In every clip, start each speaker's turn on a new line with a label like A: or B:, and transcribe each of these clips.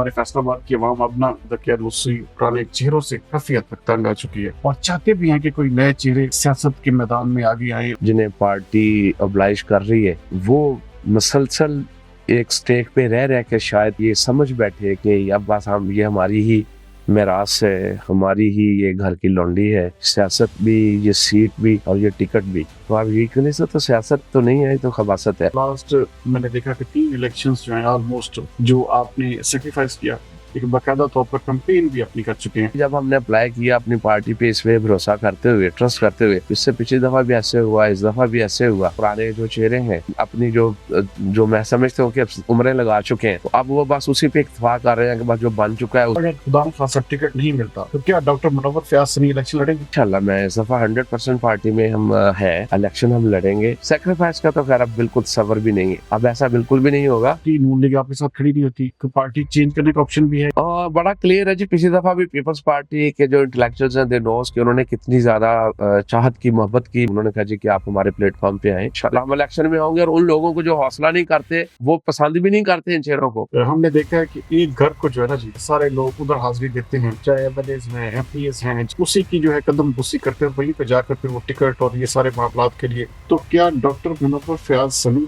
A: हमारे फैसलाबाद की आवाम अब ना दकियानूसी पुराने चेहरों से काफी हद तक तंग आ चुकी है और चाहते भी हैं कि कोई नए चेहरे सियासत के मैदान में आगे आए।
B: जिन्हें पार्टी ऑब्लाइज कर रही है वो मसलसल एक स्टेक पे रह रह के शायद ये समझ बैठे कि अब बस हम ये हमारी ही मेरास है, हमारी ही ये घर की लौंडी है, सियासत भी, ये सीट भी और ये टिकट भी। तो आप ये कहने से तो सियासत तो नहीं है, तो खबासत है।
A: लास्ट मैंने देखा कि 3 इलेक्शंस जो हैं ऑलमोस्ट जो आपने सेक्रीफाइस किया, एक बाकायदा तौर पर कैंपेन भी अपनी कर चुके हैं।
B: जब हमने अप्लाई किया अपनी पार्टी पे इस वे भरोसा करते हुए, ट्रस्ट करते हुए, इससे पिछली दफा भी ऐसे हुआ, इस दफा भी ऐसे हुआ। पुराने जो चेहरे हैं अपनी जो मैं समझता हूँ कि उम्रें लगा चुके हैं, तो अब वो बस उसी पे इत्तेफाक कर रहे हैं कि बस जो बन चुका है।
A: अगर खुदा न खासा टिकट नहीं मिलता तो क्या डॉक्टर मुनव्वर फयाज सनी इलेक्शन लड़ेंगे?
B: इंशाल्लाह मैं इस दफा 100% पार्टी में हम है, इलेक्शन हम लड़ेंगे। सेक्रीफाइस का तो खैर अब बिल्कुल सबर भी नहीं है, अब ऐसा बिल्कुल भी नहीं होगा
A: कि नून लीग आपके साथ खड़ी नहीं होती, तो पार्टी चेंज करने का ऑप्शन भी है।
B: और बड़ा क्लियर है जी, पिछली दफा भी पीपल्स पार्टी के जो इंटेलेक्चुअल्स हैं, दे नोस कि उन्होंने कितनी ज्यादा चाहत की, मोहब्बत की। उन्होंने कहा जी कि आप हमारे प्लेटफॉर्म पे आए, इंशाल्लाह हम इलेक्शन में होंगे। और उन लोगों को जो हौसला नहीं करते, वो पसंद भी नहीं करते इन चेहरों को।
A: हमने देखा है कि एक घर को जो है ना जी, सारे लोग उधर हाजिरी देते हैं, चाहे एमएलएज हैं, एमपीएस हैं, उसी की जो है कदम बुसी करते हैं, वहीं पे जाकर फिर वो टिकट और ये सारे मामला के लिए। तो क्या डॉक्टर मुनव्वर फयाज सनी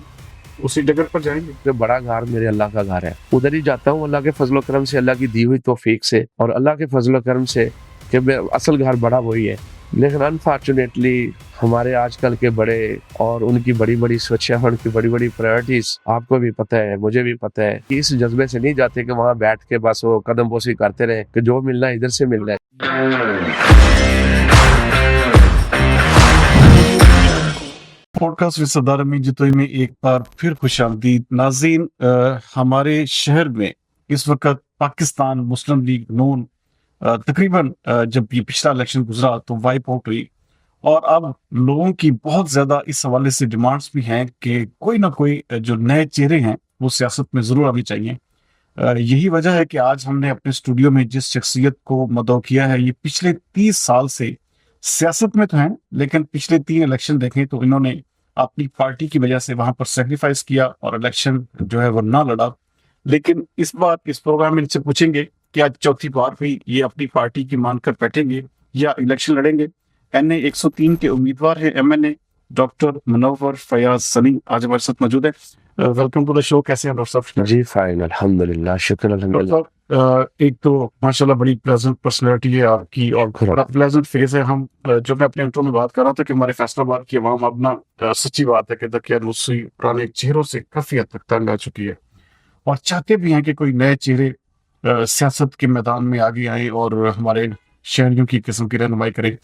A: उसी जगह पर जाएंगे?
B: जो बड़ा घर मेरे अल्लाह का घर है, उधर ही जाता हूँ अल्लाह के फजल करम से, अल्लाह की दी हुई तौफीक से और अल्लाह के फजल करम से कि असल घर बड़ा वही है। लेकिन अनफॉर्चुनेटली हमारे आजकल के बड़े और उनकी बड़ी बड़ी सोचें, उनकी बड़ी बड़ी प्रायोरिटीज, आपको भी पता है, मुझे भी पता है, कि इस जज्बे से नहीं जाते कि वहां बैठ के बस वो कदम बोसी करते रहे कि जो मिलना है इधर से मिलना है।
A: पॉडकास्ट विद सरदार अमीन जितोई में एक बार फिर खुशामदीद नाज़रीन। हमारे शहर में इस वक्त पाकिस्तान मुस्लिम लीग नून तकरीबन जब ये पिछला इलेक्शन गुजरा तो वाइप आउट हुई और अब लोगों की बहुत ज्यादा इस हवाले से डिमांड्स भी हैं कि कोई ना कोई जो नए चेहरे हैं वो सियासत में जरूर आने चाहिए। यही वजह है कि आज हमने अपने स्टूडियो में जिस शख्सियत को मदऊ किया है, ये पिछले 30 साल से सियासत में तो हैं, लेकिन पिछले 3 इलेक्शन देखें तो इन्होंने अपनी पार्टी की वजह से वहां पर सेक्रीफाइस किया और इलेक्शन जो है वो ना लड़ा। लेकिन इस बार इस प्रोग्राम में इनसे पूछेंगे कि आज चौथी बार भी ये अपनी पार्टी की मानकर बैठेंगे या इलेक्शन लड़ेंगे। NA 103 के उम्मीदवार हैं MNA डॉक्टर मुनव्वर फयाज सनी आज हमारे साथ मौजूद है। Welcome to the show. कैसे हैं डॉक्टर साहब?
B: जी फाइन, अल्हम्दुलिल्लाह, शुक्र अल्हम्दुलिल्लाह।
A: एक तो माशाल्लाह बड़ी प्लेजेंट पर्सनैलिटी है आपकी और बड़ा प्लेजेंट फेस है। हम जो मैं अपने इंट्रो में बात कर रहा था कि हमारे फैसलाबाद की आवाम अब ना सच्ची बात है कि दकियानूसी पुराने चेहरों से काफी हद तक तंग आ चुकी है और चाहते भी हैं कि कोई नए चेहरे सियासत के मैदान में आगे आए और हमारे शहरियों की किस्म की रहनुमाई करें।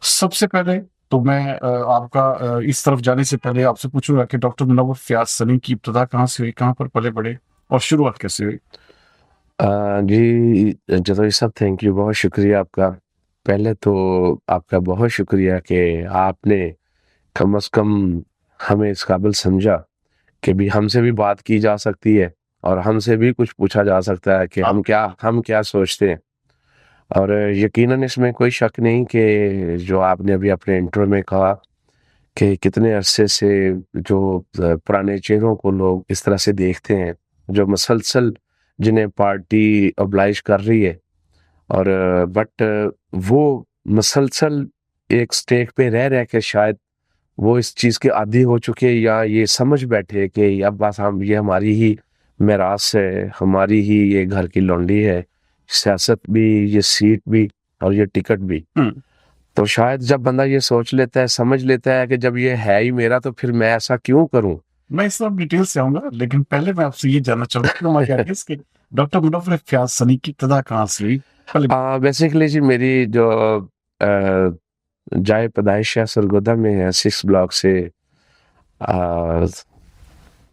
A: सबसे पहले तो मैं आपका इस तरफ जाने से पहले आपसे पूछूंगा कि डॉक्टर मुनव्वर फयाज सनी की इब्तिदा कहाँ से हुई, कहाँ पर पले बढ़े और शुरुआत कैसे हुई?
B: जी जतोई साहब, थैंक यू, बहुत शुक्रिया आपका। पहले तो आपका बहुत शुक्रिया कि आपने कम से कम हमें इस काबिल समझा कि भी हमसे भी बात की जा सकती है और हमसे भी कुछ पूछा जा सकता है कि हम क्या सोचते हैं। और यकीनन इसमें कोई शक नहीं कि जो आपने अभी अपने इंट्रो में कहा कि कितने अरसे से जो पुराने चेहरों को लोग इस तरह से देखते हैं, जो मसलसल जिन्हें पार्टी ऑब्लाइज कर रही है, और बट वो मसलसल एक स्टेक पे रह रह के शायद वो इस चीज़ के आदी हो चुके या ये समझ बैठे कि अब बस हम ये हमारी ही मेरास है, हमारी ही ये घर की लौंडी है, सियासत भी, ये सीट भी और ये टिकट भी। तो शायद जब बंदा ये सोच लेता है, समझ लेता है कि जब ये है ही मेरा तो फिर मैं ऐसा क्यों करूं।
A: मैं इस सब डिटेल से आऊंगा, लेकिन पहले मैं आपसे ये जानना चाहूंगा कि डॉक्टर मुनव्वर फयाज सनी की इब्तिदा कहाँ से हुई?
B: बेसिकली जी मेरी जो जाए पैदाइश है सरगोदा में है, 6 ब्लॉक से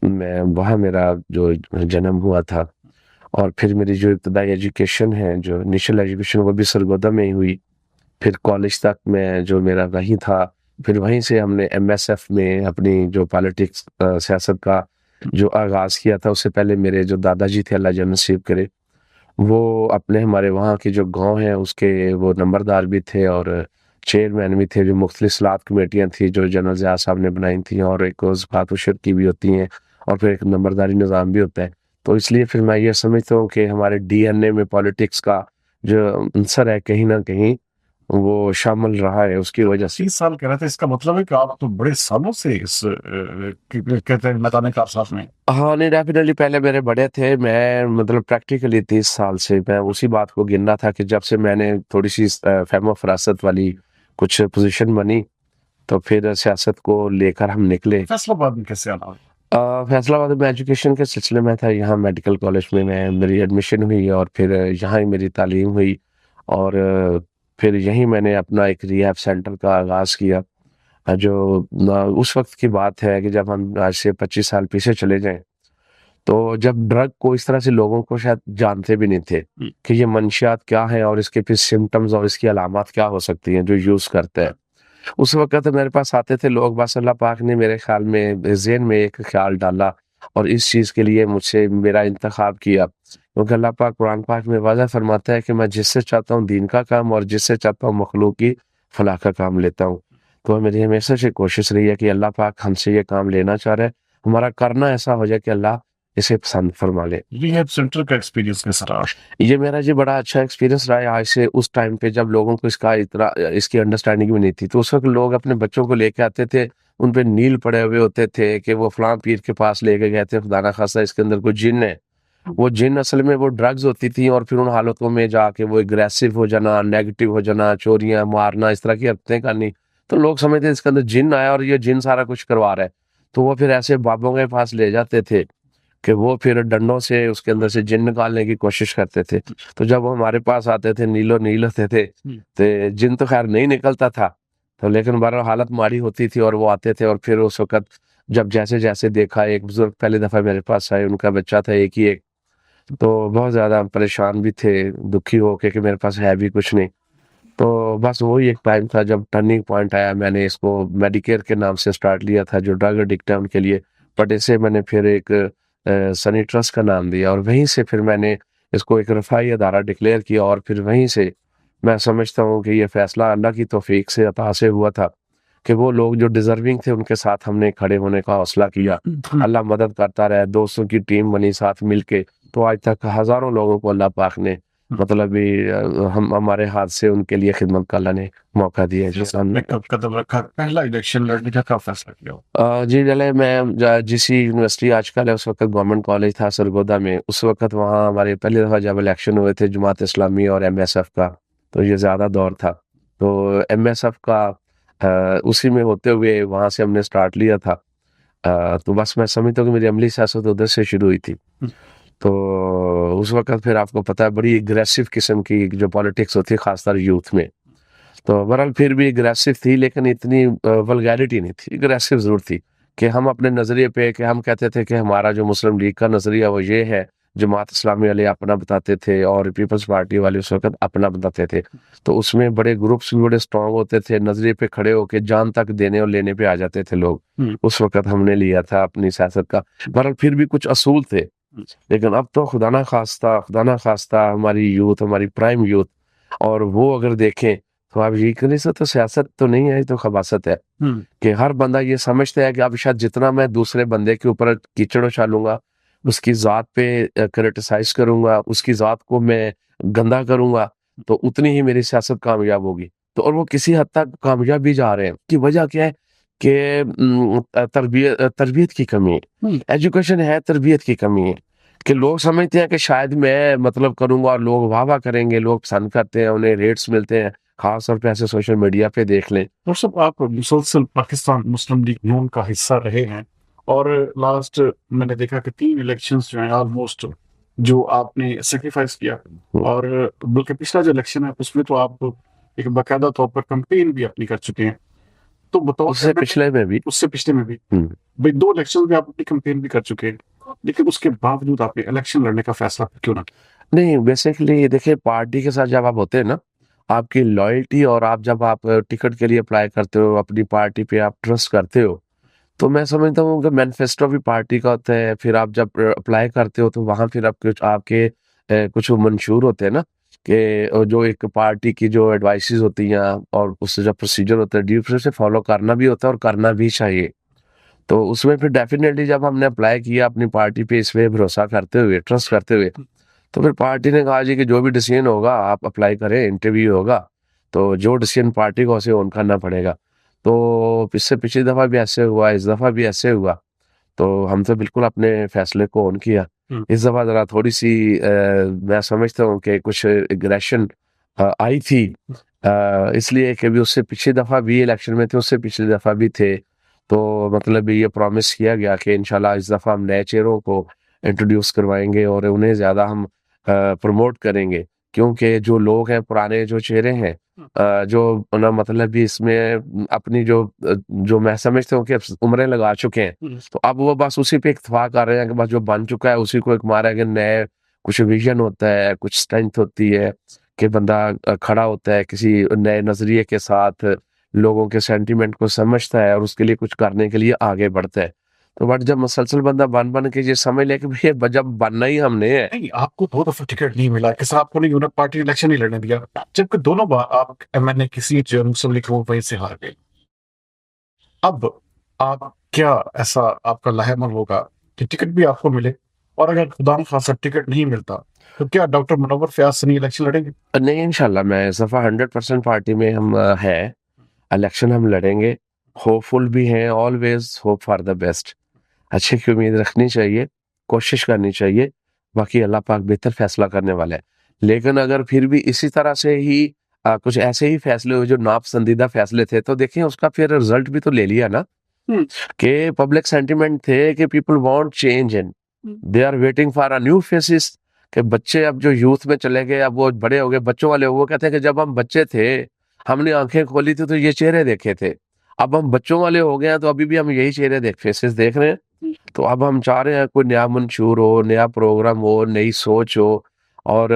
B: मैं वहाँ मेरा जो जन्म हुआ था और फिर मेरी जो इब्तदाई एजुकेशन है, जो इनिशियल एजुकेशन, वो भी सरगोदा में ही हुई। फिर कॉलेज तक मैं जो मेरा वहीं था, फिर वहीं से हमने MSF में अपनी जो पॉलिटिक्स सियासत का जो आगाज़ किया था। उससे पहले मेरे जो दादाजी थे, अल्लाह जन्नत नसीब करे, वो अपने हमारे वहाँ के जो गांव हैं उसके वो नंबरदार भी थे और चेयरमैन भी थे। जो मुख्तलिफ सलाहत कमेटियाँ थी जो जनरल ज़िया साहब ने बनाई थी और एक ज़कात व शर्त की भी होती हैं और फिर एक नंबरदारी निज़ाम भी होता है। तो इसलिए फिर मैं ये समझता हूँ कि हमारे डीएनए में पॉलिटिक्स का जो अंसर है कहीं ना कहीं वो शामिल रहा है, उसकी वजह से।
A: 30 साल कह रहे थे, इसका मतलब है कि आप तो बड़े सालों से इस कहते हैं मैदान कारसाज में।
B: हाँ नहीं, डेफिनेटली पहले मेरे बड़े थे, मैं मतलब प्रैक्टिकली 30 साल से मैं उसी बात को गिन रहा था कि जब से मैंने थोड़ी सी फहम फरासत वाली कुछ पोजीशन बनी तो फिर सियासत को लेकर हम निकले।
A: फैसलाबाद में कैसे आना है?
B: फैसलाबाद में एजुकेशन के सिलसिले में था, यहाँ मेडिकल कॉलेज में मेरी एडमिशन हुई और फिर यहाँ ही मेरी तालीम हुई और फिर यहीं मैंने अपना एक रिहैब सेंटर का आगाज़ किया। उस वक्त की बात है कि जब हम आज से 25 साल पीछे चले जाएं, तो जब ड्रग को इस तरह से लोगों को शायद जानते भी नहीं थे कि ये मंशियात क्या है और इसके फिर सिम्टम्स और इसकी अलामत क्या हो सकती हैं जो यूज़ करते हैं। उस वक़्त मेरे पास आते थे लोग, बस अल्लाह पाक ने मेरे ख़्याल में ज़हन में एक ख़्याल डाला और इस चीज़ के लिए मुझसे मेरा इंतख़ाब किया। क्योंकि अल्लाह पाक कुरान पाक में वाज़ह फ़रमाता है कि मैं जिससे चाहता हूँ दीन का काम और जिससे चाहता हूँ मख़लूक़ की फ़लाह का काम लेता हूँ। तो मेरी हमेशा से कोशिश रही है कि अल्लाह पाक हमसे ये काम लेना चाह रहा है, हमारा करना ऐसा हो जाए कि अल्लाह इसे पसंद फरमा ले।
A: रिहैब सेंटर का एक्सपीरियंस कैसा रहा?
B: ये मेरा जी बड़ा अच्छा एक्सपीरियंस रहा है आज से उस टाइम पे जब लोगों को इसका इतना इसकी अंडरस्टैंडिंग भी नहीं थी। तो उस वक़्त लोग अपने बच्चों को लेके आते थे, उन पे नील पड़े हुए होते थे कि वो फलाँ पीर के पास लेके गए थे, खुदा ना ख़ास्ता इसके अंदर कोई जिन है। वो जिन असल में वो ड्रग्स होती थी और फिर उन हालतों में जाके वो एग्रेसिव हो जाना, नेगेटिव हो जाना, चोरियाँ, मारना, इस तरह की हरकतें करनी। तो लोग समझते हैं इसके अंदर जिन आया और ये जिन सारा कुछ करवा रहा है। तो वो फिर ऐसे बाबों के पास ले जाते थे कि वो फिर डंडों से उसके अंदर से जिन निकालने की कोशिश करते थे। तो जब वो हमारे पास आते थे नीलो-नील होते थे, तो जिन तो ख़ैर नहीं निकलता था, तो लेकिन बहरहाल हालत माड़ी होती थी और वो आते थे और फिर उस वक़्त जब जैसे-जैसे देखा, एक बुज़ुर्ग पहली दफ़ा मेरे पास आए, उनका बच्चा था एक ही एक, तो बहुत ज़्यादा परेशान भी थे, दुखी होके कि मेरे पास है भी कुछ नहीं। तो बस वही एक टाइम था जब टर्निंग पॉइंट आया, मैंने इसको मेडिकेयर के नाम से स्टार्ट लिया था, जो ड्रग एडिक्ट है उनके लिए, बट इसे मैंने फिर एक सनी ट्रस्ट का नाम दिया और वहीं से फिर मैंने इसको एक रफ़ाही अदारा डिक्लेयर किया और फिर वहीं से मैं समझता हूँ कि ये फ़ैसला अल्लाह की तौफ़ीक से अता से हुआ था कि वो लोग जो डिज़र्विंग थे उनके साथ हमने खड़े होने का हौसला किया। अल्लाह मदद करता रहा, दोस्तों की टीम बनी साथ मिलके, तो आज तक हज़ारों लोगों को अल्लाह पाक ने मतलब ये हम हमारे हाथ से उनके लिए खिदमत का अल्लाह ने मौका दिया है जी
A: आपने
B: सामने।
A: कब कदम रखा, पहला इलेक्शन लड़ने का कब फैसला किया?
B: जी पहले मैं जिस यूनिवर्सिटी आजकल है उस वक्त गवर्नमेंट कॉलेज था सरगोदा में, उस वक्त वहाँ हमारे पहली दफ़ा जब इलेक्शन हुए थे जमात इस्लामी और एमएसएफ का, तो ये ज़्यादा दौर था। तो एमएसएफ का उसी में होते हुए वहाँ से हमने स्टार्ट लिया था। तो बस मैं समझता हूँ कि मेरी अमली सियासत उधर से शुरू हुई थी। तो उस वक़्त फिर आपको पता है बड़ी एग्रेसिव किस्म की जो पॉलिटिक्स होती है ख़ासकर यूथ में। तो बहरहाल फिर भी एग्रेसिव थी लेकिन इतनी वल्गैरिटी नहीं थी, एग्रेसिव ज़रूर थी कि हम अपने नज़रिए पे कि हम कहते थे कि हमारा जो मुस्लिम लीग का नज़रिया वो ये है, जमात इस्लामी वाले अपना बताते थे और पीपल्स पार्टी वाले उस वक़्त अपना बताते थे। तो उसमें बड़े ग्रुप्स भी बड़े स्ट्रॉन्ग होते थे, नज़रिए पे खड़े होके जान तक देने और लेने पे आ जाते थे लोग। उस वक़्त हमने लिया था अपनी सियासत का। बहरहाल फिर भी कुछ असूल थे। लेकिन अब तो खुदा ना खास्ता हमारी यूथ, हमारी प्राइम यूथ और वो अगर देखें तो आप यही करें से तो सियासत तो नहीं है, ये तो खबासत है कि हर बंदा ये समझता है कि अब शायद जितना मैं दूसरे बंदे के ऊपर कीचड़ उछालूंगा, उसकी ज़ात पे क्रिटिसाइज़ करूँगा, उसकी ज़ात को मैं गंदा करूँगा, तो उतनी ही मेरी सियासत कामयाब होगी। तो और वो किसी हद तक कामयाब भी जा रहे हैं। की वजह क्या है कि तरबियत की कमी है। एजुकेशन है, तरबियत की कमी है कि लोग समझते हैं कि शायद मैं मतलब करूँगा और लोग वाह-वाह करेंगे, लोग पसंद करते हैं, उन्हें रेट्स मिलते हैं। ख़ास तौर पे ऐसे सोशल मीडिया पे देख लें।
A: और सब आप मुसलसल पाकिस्तान मुस्लिम लीग नून का हिस्सा रहे हैं और लास्ट मैंने देखा कि 3 इलेक्शंस जो हैं ऑलमोस्ट जो आपने सेक्रीफाइस किया, और बल्कि पिछला जो इलेक्शन है उसमें तो आप एक बाकायदा तौर पर कंपेन भी अपनी कर चुके हैं। तो बताओ,
B: उससे पिछले में भी
A: उससे पिछले में भी
B: हुँ।
A: भाई 2 इलेक्शन में आप अपनी कंपेन भी कर चुके हैं, लेकिन उसके बावजूद आपने इलेक्शन लड़ने का फैसला क्यों ना किया?
B: नहीं, बेसिकली देखिए पार्टी के साथ जब आप होते हैं ना, आपकी लॉयल्टी और आप जब आप टिकट के लिए अप्लाई करते हो, अपनी पार्टी पे आप ट्रस्ट करते हो, तो मैं समझता हूँ कि मैनिफेस्टो भी पार्टी का होता है, फिर आप जब अप्लाई करते हो तो वहाँ फिर आप कुछ आपके कुछ मंशूर होते हैं ना कि जो एक पार्टी की जो एडवाइसेज़ होती हैं और उससे जो प्रोसीजर होता है ड्यू से फॉलो करना भी होता है और करना भी चाहिए। तो उसमें फिर डेफिनेटली जब हमने अप्लाई किया अपनी पार्टी पे इस पे भरोसा करते हुए, ट्रस्ट करते हुए, तो फिर पार्टी ने कहा जी कि जो भी डिसीजन होगा आप अप्लाई करें, इंटरव्यू होगा, तो जो डिसीजन पार्टी को उसे ऑन करना पड़ेगा। तो इससे पिछली दफ़ा भी ऐसे हुआ, इस दफ़ा भी ऐसे हुआ, तो हम तो बिल्कुल अपने फैसले को ऑन किया। इस दफ़ा ज़रा थोड़ी-सी मैं समझता हूँ कि कुछ एग्रेशन आई थी, इसलिए कि भी उससे पिछली दफ़ा भी इलेक्शन में थे, उससे पिछली दफ़ा भी थे। तो मतलब ये प्रॉमिस किया गया कि इंशाल्लाह इस दफ़ा हम नए चेहरों को इंट्रोड्यूस करवाएँगे और उन्हें ज़्यादा हम प्रमोट करेंगे। क्योंकि जो लोग हैं, पुराने जो चेहरे हैं, जो ना मतलब भी इसमें अपनी जो मैं समझता हूँ कि अब उम्रें लगा चुके हैं, तो अब वो बस उसी पे इत्तेफ़ाक कर रहे हैं कि बस जो बन चुका है उसी को एक मारा कि नए कुछ विज़न होता है, कुछ स्ट्रेंथ होती है कि बंदा खड़ा होता है किसी नए नज़रिए के साथ, लोगों के सेंटिमेंट को समझता है और उसके लिए कुछ करने के लिए आगे बढ़ता है। तो बट जब मुसलसल बंदा बन के ये समझ ले कि भई ये जब बनना ही हमने है।
A: नहीं, आपको 2 दफ़ा टिकट नहीं मिला, किसी आपको नहीं यूनिट पार्टी ने इलेक्शन नहीं लड़ने दिया, जबकि दोनों बार आप एमएनए की सीट जो है मुस्लिम लीग वो वहीं से हार गए। अब आप क्या ऐसा आपका लाहेमल होगा कि टिकट भी आपको मिले और अगर खुदा न खास्ता टिकट नहीं मिलता, तो क्या डॉक्टर मुनव्वर फयाज़ सनी इलेक्शन लड़ेंगे?
B: नहीं इंशाल्लाह मैं इस दफ़ा 100% पार्टी में हम हैं, इलेक्शन हम लड़ेंगे, होपफुल भी हैं, always hope for the best. अच्छे की उम्मीद रखनी चाहिए, कोशिश करनी चाहिए, बाकी अल्लाह पाक बेहतर फ़ैसला करने वाला है। लेकिन अगर फिर भी इसी तरह से ही कुछ ऐसे ही फ़ैसले हुए जो नापसंदीदा फ़ैसले थे, तो देखिए उसका फिर रिज़ल्ट भी तो ले लिया ना,
A: हुँ,
B: कि पब्लिक सेंटिमेंट थे कि people want change and they are waiting for a new faces. कि बच्चे अब जो यूथ में चले गए, अब वो बड़े हो गए, बच्चों वाले वो कहते हैं कि जब हम बच्चे थे, हमने आँखें खोली थी तो ये चेहरे देखे थे। अब हम बच्चों वाले हो गए हैं तो अभी भी हम यही चेहरे फेसेस देख रहे हैं।
A: हुँ।
B: तो अब हम चाह रहे हैं कोई नया मंशूर हो, नया प्रोग्राम हो, नई सोच हो और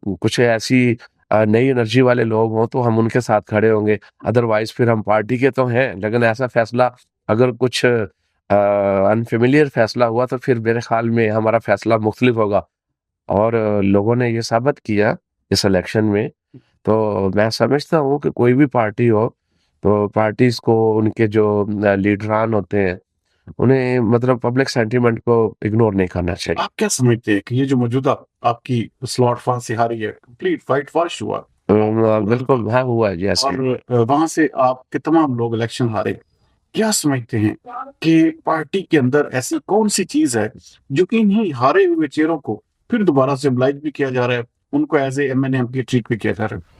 B: कुछ ऐसी नई एनर्जी वाले लोग हों तो हम उनके साथ खड़े होंगे। अदरवाइज़ फिर हम पार्टी के तो हैं, लेकिन ऐसा फैसला अगर कुछ अनफ़ेमिलियर फैसला हुआ तो फिर मेरे ख़्याल में हमारा फैसला मुख़्तलिफ़ होगा और लोगों ने ये साबित किया इस इलेक्शन में। तो मैं समझता हूँ कि कोई भी पार्टी हो, तो पार्टीज़ को उनके जो लीडरान होते हैं, उन्हें मतलब पब्लिक सेंटिमेंट को इग्नोर नहीं करना चाहिए।
A: आप क्या समझते हैं कि ये जो मौजूदा आपकी स्लॉट फांसी हारी है, कंप्लीट व्हाइट वॉश हुआ
B: बिल्कुल हाँ, हुआ है जी ऐसे।
A: और वहाँ से आपके तमाम लोग इलेक्शन हारे। क्या समझते हैं कि पार्टी के अंदर ऐसी कौन-सी चीज़ है, जो कि इन्हीं हारे हुए चेहरों को फिर दोबारा से मोबिलाइज़ भी किया जा रहा है, उनको as a MNA, MP treat भी किया जा रहा है?